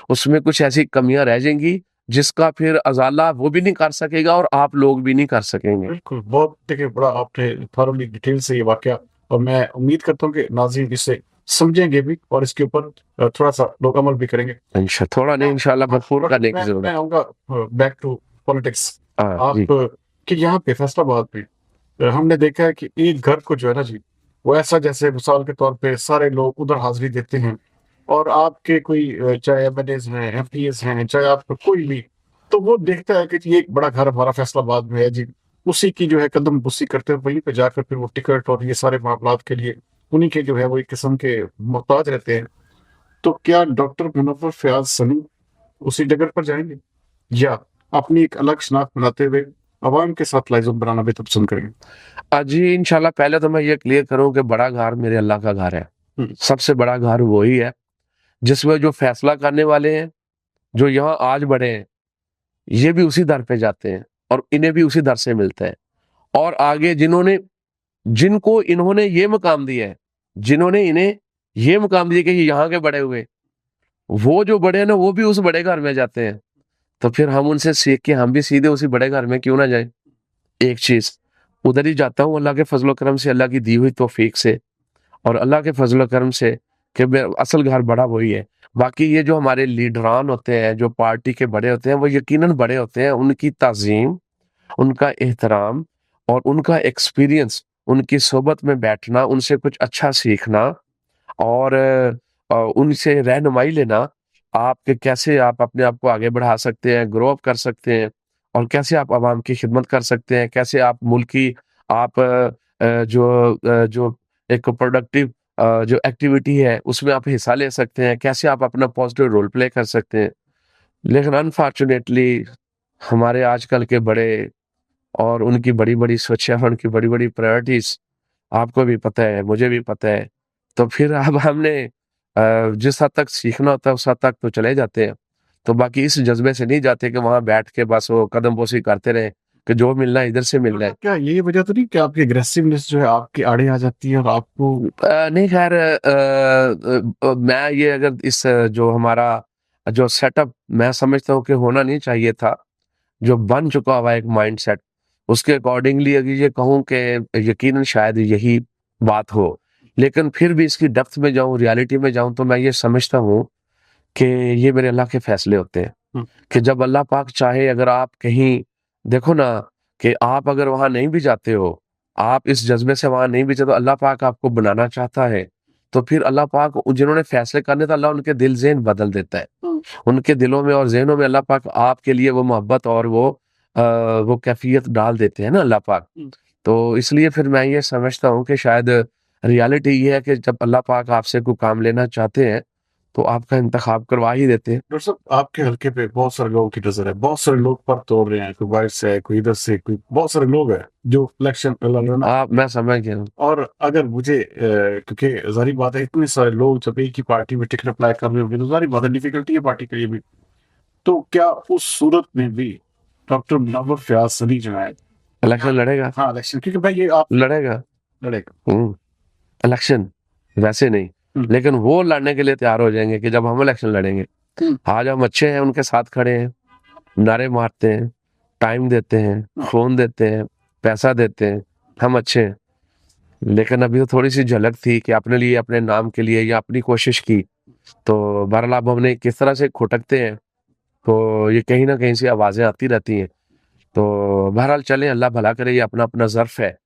B: उसमें कुछ ऐसी कमियाँ रह जाएँगी जिसका फिर अज़ाला वो भी नहीं कर सकेगा और आप लोग भी नहीं कर सकेंगे।
A: बिल्कुल, बहुत देखिए बड़ा आपने थॉरोली डिटेल से ये वाक़या और मैं उम्मीद करता हूँ कि नाज़रीन इसे समझेंगे भी और इसके ऊपर थोड़ा-सा लोग अमल भी करेंगे।
B: थोड़ा नहीं इंशाल्लाह भरपूर करने की
A: मैं
B: ज़रूरत है।
A: आऊँगा बैक टू पॉलिटिक्स।
B: हाँ,
A: आप
B: जी।
A: कि यहाँ पे फैसलाबाद में हमने देखा है कि एक घर को जो है ना जी, वो ऐसा जैसे मिसाल के तौर पे सारे लोग उधर हाज़िरी देते हैं और आपके कोई चाहे एमएलएज़ हैं, एमपीएस हैं, चाहे आपका कोई भी, तो वो देखता है कि जी एक बड़ा घर हमारा फैसलाबाद में है जी, उसी की जो है कदम-बुस्सी करते हुए वहीं पे जाकर फिर वो टिकट और ये सारे मामलात के लिए उन्हीं के जो है वो एक किस्म के मोहताज रहते हैं। तो क्या डॉक्टर मुनव्वर फ़याज़ सनी उसी डगर पर जाएँगे? या अपनी एक अलग शिनाख्त बनाते हुए अवाम के साथ लाइज़्म बनाना बेहतर पसंद करेंगे?
B: जी, इंशाल्लाह पहले तो मैं ये क्लियर करूँ कि बड़ा घर मेरे अल्लाह का घर है।
A: हुँ,
B: सबसे बड़ा घर वही है, जिसमें जो फैसला करने वाले हैं, जो यहाँ आज बढ़े हैं, ये भी उसी दर पे जाते हैं और इन्हें भी उसी दर से मिलता है। और आगे जिनको इन्होंने ये मकाम दिया है, जिन्होंने इन्हें ये मकाम दिया कि ये यहाँ के बड़े हुए, वो जो बड़े हैं ना, वो भी उस बड़े घर में जाते हैं। तो फिर हम उनसे सीख के हम भी सीधे उसी बड़े घर में क्यों ना जाएँ? एक चीज़, उधर ही जाता हूँ अल्लाह के फ़ज़ल-ओ करम से, अल्लाह की दी हुई तौफ़ीक से और अल्लाह के फ़ज़ल-ओ करम से कि मेरा असल घर बड़ा वही है। बाकी ये जो हमारे लीडरान होते हैं, जो पार्टी के बड़े होते हैं, वो यकीनन बड़े होते हैं। उनकी ताज़ीम, उनका एहतराम और उनका एक्सपीरियंस, उनकी सोहबत में बैठना, उनसे कुछ अच्छा सीखना और उनसे रहनुमाई लेना, आप कि कैसे आप अपने आप को आगे बढ़ा सकते हैं, ग्रो अप कर सकते हैं और कैसे आप आवाम की खिदमत कर सकते हैं, कैसे आप मुल्क की आप जो एक प्रोडक्टिव जो एक्टिविटी है, उसमें आप हिस्सा ले सकते हैं, कैसे आप अपना पॉजिटिव रोल प्ले कर सकते हैं। लेकिन अनफॉर्चुनेटली हमारे आजकल के बड़े और उनकी बड़ी-बड़ी सोचें और उनकी बड़ी-बड़ी प्रायोरिटीज़ आपको भी पता है, मुझे भी पता है। तो फिर अब हमने जिस हद तक सीखना होता है उस हद तक तो चले जाते हैं। तो बाकी इस जज़्बे से नहीं जाते कि वहाँ बैठ के बस वो कदम-बोसी करते रहें कि जो मिलना है इधर से मिल रहा है।
A: क्या ये वजह तो नहीं कि आपकी एग्रेसिवनेस जो है आपके आड़े आ जाती है और आपको
B: नहीं खैर मैं ये अगर इस जो हमारा जो सेटअप मैं समझता हूँ कि होना नहीं चाहिए था, जो बन चुका हुआ है एक माइंडसेट, उसके अकॉर्डिंगली अगर ये कहूँ कि यकीनन शायद यही बात हो। लेकिन फिर भी इसकी डेप्थ में जाऊँ, रियलिटी में जाऊँ तो मैं ये समझता हूँ कि ये मेरे अल्लाह के फैसले होते हैं,
A: हुँ,
B: कि जब अल्लाह पाक चाहे अगर आप कहीं देखो ना कि आप अगर वहाँ नहीं भी जाते हो, आप इस जज़्बे से वहाँ नहीं भी जाते तो अल्लाह पाक आपको बनाना चाहता है, तो फिर अल्लाह पाक जिन्होंने फैसले करने तो अल्लाह उनके दिल ज़ेहन बदल देता है। उनके दिलों में और ज़हनों में अल्लाह पाक आपके लिए वो मोहब्बत और वो कैफ़ियत डाल देते हैं ना अल्लाह पाक। तो इसलिए फिर मैं ये समझता हूँ कि शायद रियलिटी ये है कि जब अल्लाह पाक आपसे कोई काम लेना चाहते हैं, तो आपका इंतखाब करवा ही देते हैं।
A: डॉक्टर साहब, आपके हल्के पे बहुत सारे लोगों की नजर है, बहुत सारे लोग पर तोड़ रहे हैं, कोई बाहर से है, कोई इधर से, कोई बहुत सारे लोग हैं जो इलेक्शन लड़ना।
B: मैं समझ गया हूँ।
A: और अगर मुझे क्योंकि जारी बात है, इतने सारे लोग जब एक ही पार्टी में टिकट अप्लाई कर रहे होंगे तो जारी बात है डिफिकल्टी है पार्टी के लिए भी। तो क्या उस सूरत में भी डॉक्टर मुनव्वर फयाज सनी जो है,
B: इलेक्शन लड़ेगा?
A: हाँ इलेक्शन, क्योंकि भाई ये आप
B: लड़ेगा।
A: लड़ेगा।
B: इलेक्शन वैसे नहीं, लेकिन वो लड़ने के लिए तैयार हो जाएंगे कि जब हम इलेक्शन लड़ेंगे। आज हम अच्छे हैं, उनके साथ खड़े हैं, नारे मारते हैं, टाइम देते हैं, फोन देते हैं, पैसा देते हैं, हम अच्छे हैं। लेकिन अभी तो थोड़ी सी झलक थी कि अपने लिए, अपने नाम के लिए या अपनी कोशिश की, तो बहरहाल अब हमने किस तरह से खुटकते हैं, तो ये कहीं ना कहीं से आवाजें आती रहती हैं। तो बहरहाल चलें, अल्लाह भला करे, ये अपना अपना ज़र्फ है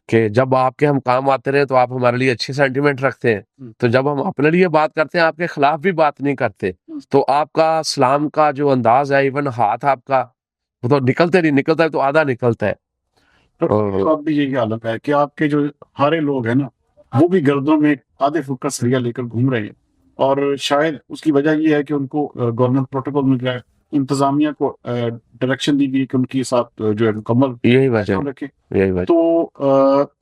B: कि जब आपके हम काम आते रहे तो आप हमारे लिए अच्छी सेंटीमेंट रखते हैं, तो जब हम अपने लिए बात करते हैं आपके खिलाफ भी बात नहीं करते, तो आपका सलाम का जो अंदाज है, इवन हाथ आपका, वो तो निकलते नहीं, निकलता है तो आधा निकलता है।
A: तो अब भी यही हालत है कि आपके जो हारे लोग हैं ना, वो भी गर्दों में आधे फुट का सरिया लेकर घूम रहे हैं, और शायद उसकी वजह ये है कि उनको गवर्नमेंट प्रोटोकॉल मिल रहा है, इंतजामिया को डायरेक्शन दी गई है कि उनके साथ जो है मुकम्मल
B: यही वजह
A: रखे।
B: यही वजह
A: तो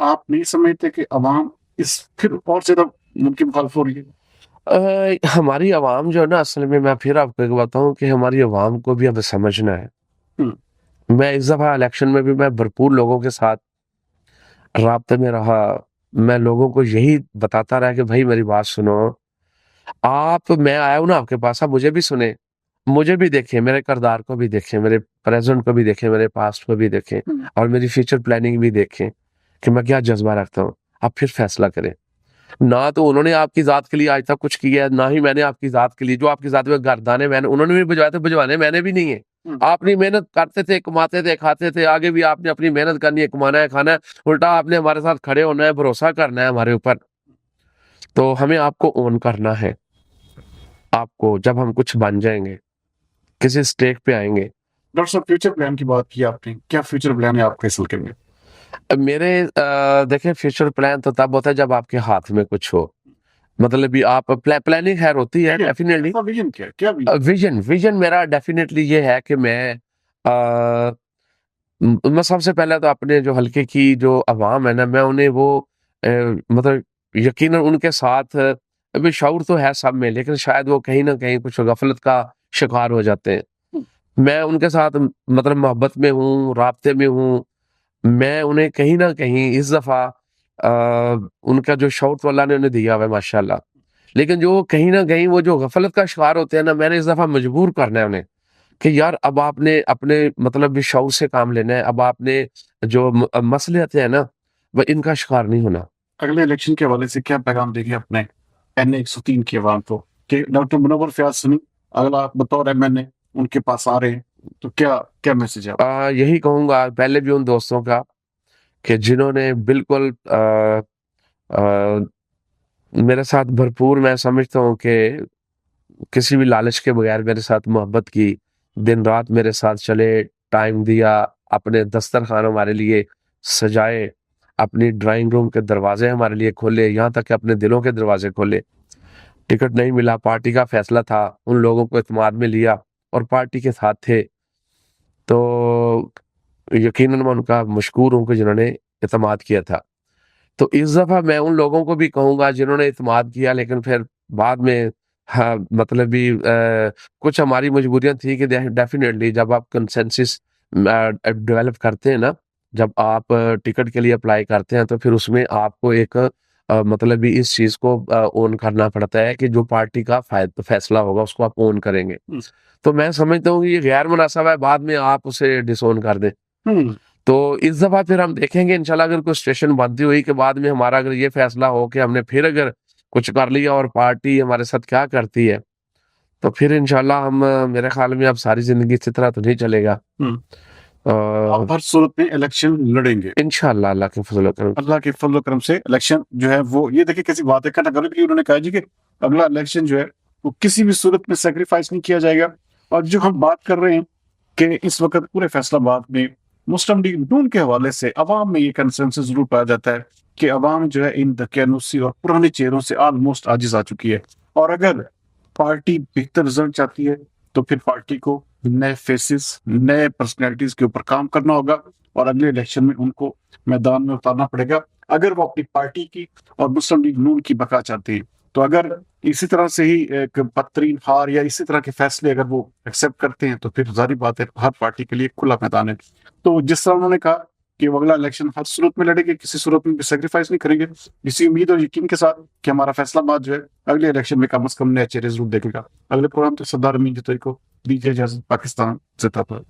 A: आप नहीं समझते कि अवाम इस फिर और ज्यादा उनकी मुखालफ हो रही है?
B: हमारी आवाम जो है ना, असल में मैं फिर आपको एक बताऊं कि हमारी आवाम को भी अब समझना है। मैं इस दफा इलेक्शन में भी मैं भरपूर लोगों के साथ राब्ते में रहा, मैं लोगों को यही बताता रहा कि भाई मेरी बात सुनो, मैं आया हूं ना आपके पास, आप मुझे भी सुने, मुझे भी देखें, मेरे किरदार को भी देखें, मेरे प्रेजेंट को भी देखें, मेरे पास्ट को भी देखें, और मेरी फ्यूचर प्लानिंग भी देखें कि मैं क्या जज्बा रखता हूँ। आप फिर फैसला करें। ना तो उन्होंने आपकी जात के लिए आज तक कुछ किया है, ना ही मैंने आपकी जात के लिए। जो आपकी जात में गर्दाने मैंने, उन्होंने भी बजवाए थे, बजवाने मैंने भी नहीं है। आपने मेहनत करते थे, कमाते थे, खाते थे, आगे भी आपने अपनी मेहनत करनी है, कमाना है, खाना है, उल्टा आपने हमारे साथ खड़े होना है, भरोसा करना है हमारे ऊपर। तो हमें आपको ओन करना है। आपको जब हम कुछ बन जाएंगे, किसी स्टेक पे आएंगे।
A: डॉक्टर साहब, फ्यूचर प्लान की बात की आपने, क्या फ्यूचर प्लान है आपके इस हल्के में?
B: मेरे देखिए, फ्यूचर प्लान तो तब होता है जब आपके हाथ में कुछ हो। मतलब भी आप प्लानिंग खैर होती है डेफिनेटली।
A: विजन क्या विजन?
B: विजन मेरा डेफिनेटली ये है कि मैं सबसे पहले तो अपने जो हल्के की जो अवाम है ना, मैं उन्हें वो मतलब यकीनन उनके साथ, अभी शऊर तो है सब में, लेकिन शायद वो कहीं ना कहीं कुछ गफलत का शिकार हो जाते हैं। मैं उनके साथ मतलब मोहब्बत में हूँ, राब्ते में हूँ। मैं उन्हें कहीं ना कहीं इस दफा उनका जो शौक तो अल्लाह ने उन्हें दिया हुआ है माशाल्लाह, लेकिन जो कहीं ना कहीं वो जो गफलत का शिकार होते हैं ना, मैंने इस दफा मजबूर करना है उन्हें कि यार अब आपने अपने मतलब भी शौक से काम लेना है। अब आपने जो मसलियत है ना, वह इनका शिकार नहीं होना।
A: अगले इलेक्शन के हवाले से क्या पैगाम देंगे अपने NA 103 की आवाम को कि डॉक्टर मुनव्वर फयाज सनी अगला बतौर MNA उनके पास आ रहे हैं, तो क्या क्या मैसेज है?
B: यही कहूंगा पहले भी उन दोस्तों का कि जिन्होंने बिल्कुल मेरे साथ भरपूर, मैं समझता हूँ कि किसी भी लालच के बगैर मेरे साथ मोहब्बत की, दिन रात मेरे साथ चले, टाइम दिया, अपने दस्तरखान हमारे लिए सजाए, अपनी ड्राइंग रूम के दरवाजे हमारे लिए खोले, यहाँ तक कि अपने दिलों के दरवाजे खोले। टिकट नहीं मिला, पार्टी का फैसला था, उन लोगों को इत्मीनान में लिया और पार्टी के साथ थे। तो यकीनन मैं उनका मशकूर हूँ कि जिन्होंने इत्मीनान किया था। तो इस दफा मैं उन लोगों को भी कहूंगा जिन्होंने इत्मीनान किया, लेकिन फिर बाद में, हाँ मतलब भी कुछ हमारी मजबूरियां थी कि डेफिनेटली जब आप कंसेंसस डेवलप करते हैं ना, जब आप टिकट के लिए अप्लाई करते हैं, तो फिर उसमें आपको एक मतलब भी इस चीज को ओन करना पड़ता है कि जो पार्टी का फैसला होगा उसको आप ओन करेंगे। तो मैं समझता हूँ कि ये गैर मुनासिब है बाद में आप उसे डिसोन कर दें। तो इस दफा फिर हम देखेंगे इंशाल्लाह, अगर कोई स्टेशन बंदी हुई के बाद में हमारा अगर ये फैसला हो कि हमने फिर अगर कुछ कर लिया और पार्टी हमारे साथ क्या करती है, तो फिर इंशाल्लाह हम, मेरे ख्याल में अब सारी जिंदगी इसी तरह तो नहीं चलेगा।
A: आप हर सूरत में इलेक्शन लड़ेंगे
B: इंशाल्लाह, अल्लाह के फजल करम।
A: अल्लाह के फजल करम से। इलेक्शन जो है वो, ये देखिए कैसी बात है, कहना करो कि उन्होंने कहा जी कि अगला इलेक्शन जो है वो किसी भी सूरत में सेक्रीफाइस नहीं किया जाएगा। और जो हम बात कर रहे हैं कि इस वक्त पूरे फैसलाबाद में मुस्लिम लीग नून के हवाले से अवाम में ये कंसेंसस जरूर पाया जाता है कि अवाम जो है इन दकियानूसी और पुराने चेहरों से ऑलमोस्ट आजिज आ चुकी है। और अगर पार्टी बेहतर रिजल्ट चाहती है तो फिर पार्टी को नए फेसेस, नए पर्सनैलिटीज के ऊपर काम करना होगा और अगले इलेक्शन में उनको मैदान में उतारना पड़ेगा अगर वो अपनी पार्टी की और मुस्लिम लीग नून की बका चाहते हैं। तो अगर इसी तरह से ही एक बदतरीन हार या इसी तरह के फैसले अगर वो एक्सेप्ट करते हैं तो फिर जारी बात है हर पार्टी के लिए खुला मैदान है। तो जिस तरह उन्होंने कहा कि वो अगला इलेक्शन हर सूरत में लड़ेंगे, किसी सूरत में भी सेक्रीफाइस नहीं करेंगे, इसी उम्मीद और यकीन के साथ कि हमारा फैसलाबाद जो है अगले इलेक्शन में कम से कम नए चेहरे जरूर देखेगा। अगले प्रोग्राम तक सरदार अमीन जितोई को दीजिए इजाजत। पाकिस्तान जिंदाबाद।